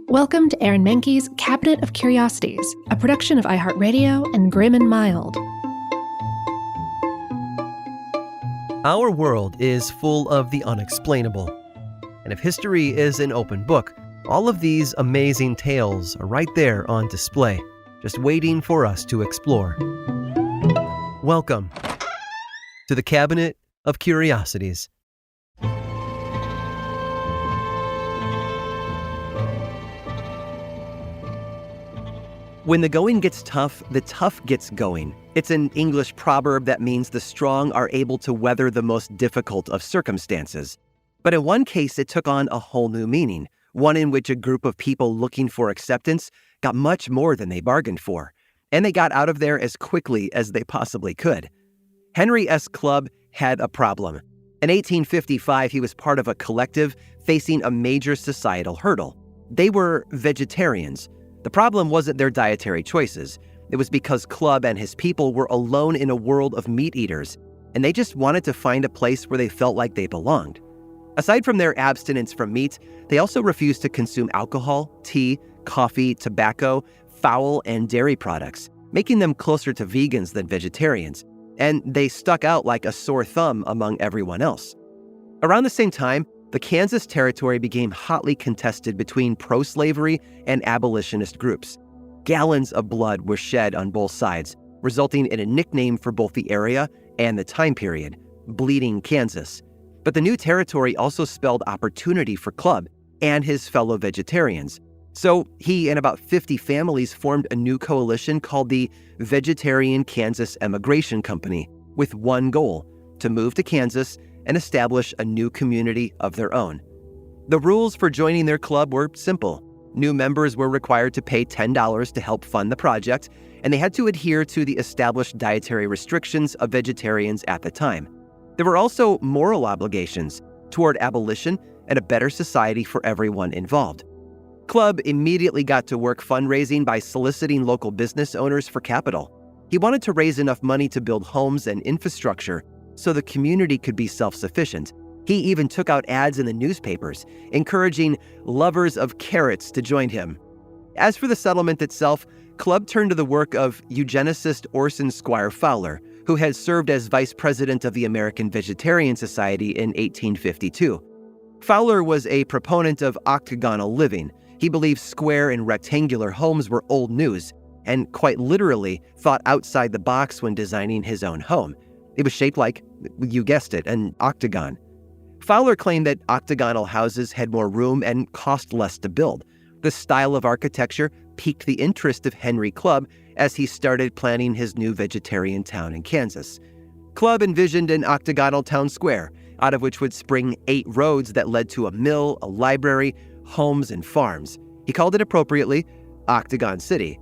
Welcome to Aaron Mahnke's Cabinet of Curiosities, a production of iHeartRadio and Grim and Mild. Our world is full of the unexplainable. And if history is an open book, all of these amazing tales are right there on display, just waiting for us to explore. Welcome to the Cabinet of Curiosities. When the going gets tough, the tough gets going. It's an English proverb that means the strong are able to weather the most difficult of circumstances. But in one case, it took on a whole new meaning, one in which a group of people looking for acceptance got much more than they bargained for, and they got out of there as quickly as they possibly could. Henry S. Clubb had a problem. In 1855, he was part of a collective facing a major societal hurdle. They were vegetarians. The problem wasn't their dietary choices. It was because Clubb and his people were alone in a world of meat eaters, and they just wanted to find a place where they felt like they belonged. Aside from their abstinence from meat, they also refused to consume alcohol, tea, coffee, tobacco, fowl, and dairy products, making them closer to vegans than vegetarians, and they stuck out like a sore thumb among everyone else. Around the same time, the Kansas Territory became hotly contested between pro-slavery and abolitionist groups. Gallons of blood were shed on both sides, resulting in a nickname for both the area and the time period, Bleeding Kansas. But the new territory also spelled opportunity for Clubb and his fellow vegetarians. So he and about 50 families formed a new coalition called the Vegetarian Kansas Emigration Company, with one goal: to move to Kansas and establish a new community of their own. The rules for joining their club were simple. New members were required to pay $10 to help fund the project, and they had to adhere to the established dietary restrictions of vegetarians at the time. There were also moral obligations toward abolition and a better society for everyone involved. Clubb immediately got to work fundraising by soliciting local business owners for capital. He wanted to raise enough money to build homes and infrastructure so the community could be self-sufficient. He even took out ads in the newspapers, encouraging lovers of carrots to join him. As for the settlement itself, Clubb turned to the work of eugenicist Orson Squire Fowler, who had served as vice president of the American Vegetarian Society in 1852. Fowler was a proponent of octagonal living. He believed square and rectangular homes were old news, and quite literally thought outside the box when designing his own home. It was shaped like, you guessed it, an octagon. Fowler claimed that octagonal houses had more room and cost less to build. The style of architecture piqued the interest of Henry Clubb as he started planning his new vegetarian town in Kansas. Clubb envisioned an octagonal town square, out of which would spring 8 roads that led to a mill, a library, homes, and farms. He called it appropriately Octagon City.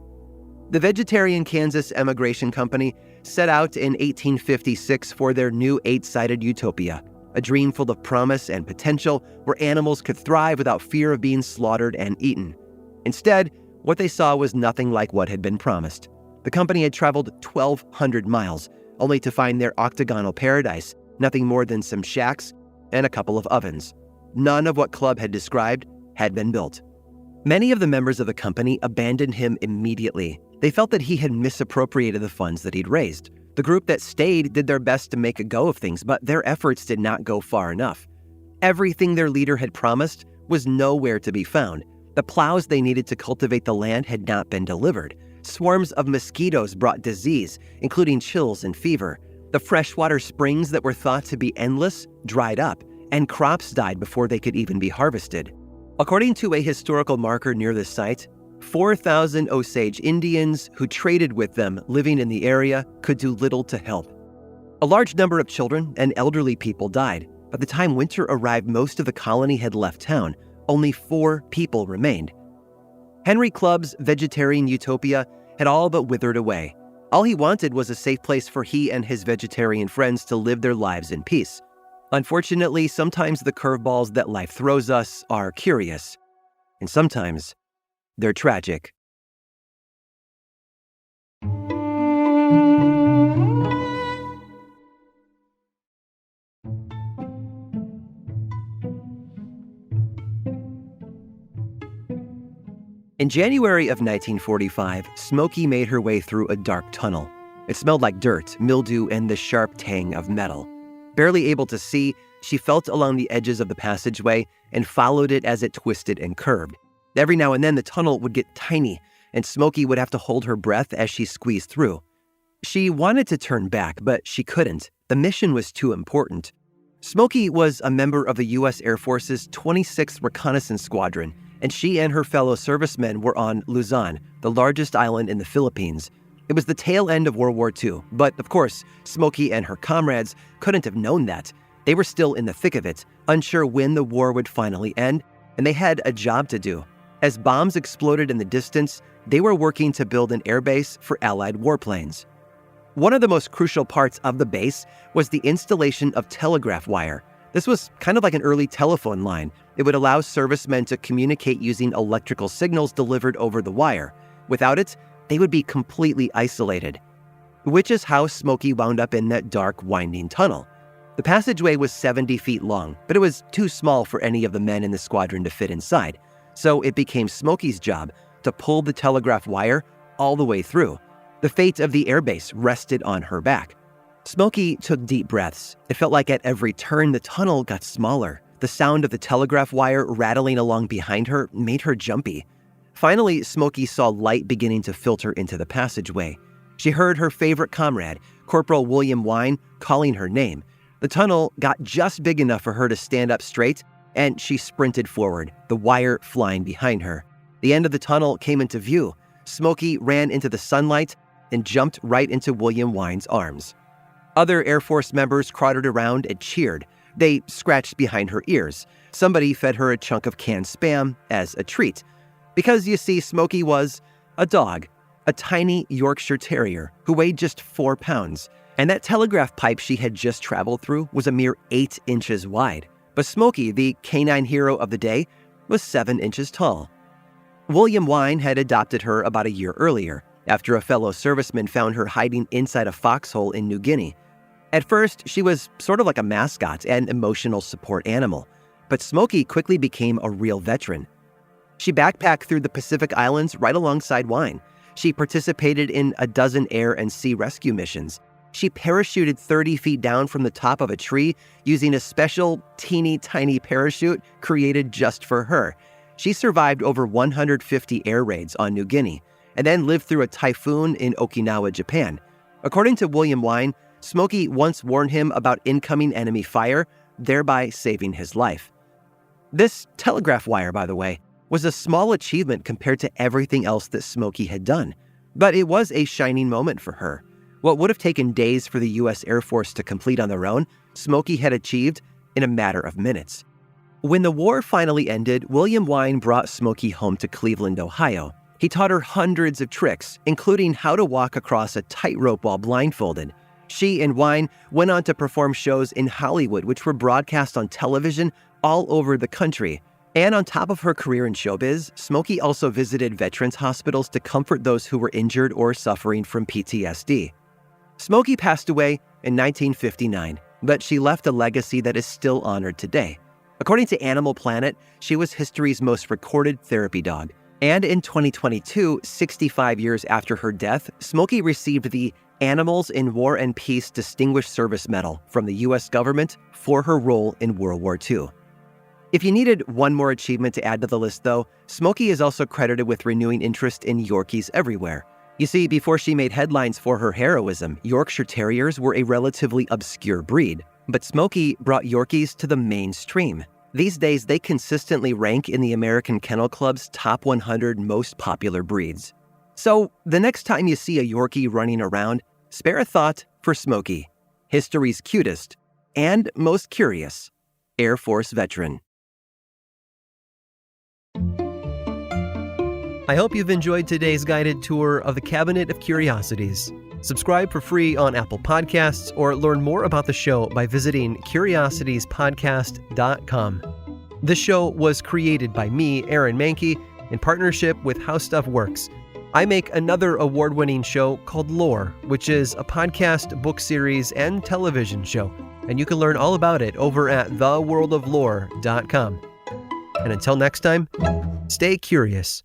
The Vegetarian Kansas Emigration Company set out in 1856 for their new 8-sided utopia, a dream full of promise and potential where animals could thrive without fear of being slaughtered and eaten. Instead, what they saw was nothing like what had been promised. The company had traveled 1,200 miles, only to find their octagonal paradise nothing more than some shacks and a couple of ovens. None of what Clubb had described had been built. Many of the members of the company abandoned him immediately. They felt that he had misappropriated the funds that he'd raised. The group that stayed did their best to make a go of things, but their efforts did not go far enough. Everything their leader had promised was nowhere to be found. The plows they needed to cultivate the land had not been delivered. Swarms of mosquitoes brought disease, including chills and fever. The freshwater springs that were thought to be endless dried up, and crops died before they could even be harvested. According to a historical marker near the site, 4,000 Osage Indians who traded with them living in the area could do little to help. A large number of children and elderly people died. By the time winter arrived, most of the colony had left town. Only 4 people remained. Henry Clubb's vegetarian utopia had all but withered away. All he wanted was a safe place for he and his vegetarian friends to live their lives in peace. Unfortunately, sometimes the curveballs that life throws us are curious, and sometimes they're tragic. In January of 1945, Smokey made her way through a dark tunnel. It smelled like dirt, mildew, and the sharp tang of metal. Barely able to see, she felt along the edges of the passageway and followed it as it twisted and curved. Every now and then, the tunnel would get tiny, and Smokey would have to hold her breath as she squeezed through. She wanted to turn back, but she couldn't. The mission was too important. Smokey was a member of the U.S. Air Force's 26th Reconnaissance Squadron, and she and her fellow servicemen were on Luzon, the largest island in the Philippines. It was the tail end of World War II, but of course, Smokey and her comrades couldn't have known that. They were still in the thick of it, unsure when the war would finally end, and they had a job to do. As bombs exploded in the distance, they were working to build an airbase for Allied warplanes. One of the most crucial parts of the base was the installation of telegraph wire. This was kind of like an early telephone line. It would allow servicemen to communicate using electrical signals delivered over the wire. Without it, they would be completely isolated. Which is how Smokey wound up in that dark, winding tunnel. The passageway was 70 feet long, but it was too small for any of the men in the squadron to fit inside. So it became Smokey's job to pull the telegraph wire all the way through. The fate of the airbase rested on her back. Smokey took deep breaths. It felt like at every turn the tunnel got smaller. The sound of the telegraph wire rattling along behind her made her jumpy. Finally, Smokey saw light beginning to filter into the passageway. She heard her favorite comrade, Corporal William Wine, calling her name. The tunnel got just big enough for her to stand up straight, and she sprinted forward, the wire flying behind her. The end of the tunnel came into view. Smokey ran into the sunlight and jumped right into William Wine's arms. Other Air Force members crowded around and cheered. They scratched behind her ears. Somebody fed her a chunk of canned Spam as a treat. Because, you see, Smokey was a dog, a tiny Yorkshire Terrier who weighed just 4 pounds. And that telegraph pipe she had just traveled through was a mere 8 inches wide. But Smokey, the canine hero of the day, was 7 inches tall. William Wine had adopted her about a year earlier, after a fellow serviceman found her hiding inside a foxhole in New Guinea. At first, she was sort of like a mascot and emotional support animal, but Smokey quickly became a real veteran. She backpacked through the Pacific Islands right alongside Wine. She participated in a dozen air and sea rescue missions. She parachuted 30 feet down from the top of a tree using a special teeny tiny parachute created just for her. She survived over 150 air raids on New Guinea, and then lived through a typhoon in Okinawa, Japan. According to William Wine, Smokey once warned him about incoming enemy fire, thereby saving his life. This telegraph wire, by the way, was a small achievement compared to everything else that Smokey had done, but it was a shining moment for her. What would have taken days for the U.S. Air Force to complete on their own, Smokey had achieved in a matter of minutes. When the war finally ended, William Wine brought Smokey home to Cleveland, Ohio. He taught her hundreds of tricks, including how to walk across a tightrope while blindfolded. She and Wine went on to perform shows in Hollywood, which were broadcast on television all over the country. And on top of her career in showbiz, Smokey also visited veterans hospitals to comfort those who were injured or suffering from PTSD. Smokey passed away in 1959, but she left a legacy that is still honored today. According to Animal Planet, she was history's most recorded therapy dog. And in 2022, 65 years after her death, Smokey received the Animals in War and Peace Distinguished Service Medal from the U.S. government for her role in World War II. If you needed one more achievement to add to the list, though, Smokey is also credited with renewing interest in Yorkies everywhere. You see, before she made headlines for her heroism, Yorkshire Terriers were a relatively obscure breed. But Smokey brought Yorkies to the mainstream. These days, they consistently rank in the American Kennel Club's top 100 most popular breeds. So, the next time you see a Yorkie running around, spare a thought for Smokey, history's cutest and most curious Air Force veteran. I hope you've enjoyed today's guided tour of the Cabinet of Curiosities. Subscribe for free on Apple Podcasts or learn more about the show by visiting curiositiespodcast.com. This show was created by me, Aaron Mahnke, in partnership with How Stuff Works. I make another award-winning show called Lore, which is a podcast, book series, and television show, and you can learn all about it over at theworldoflore.com. And until next time, stay curious.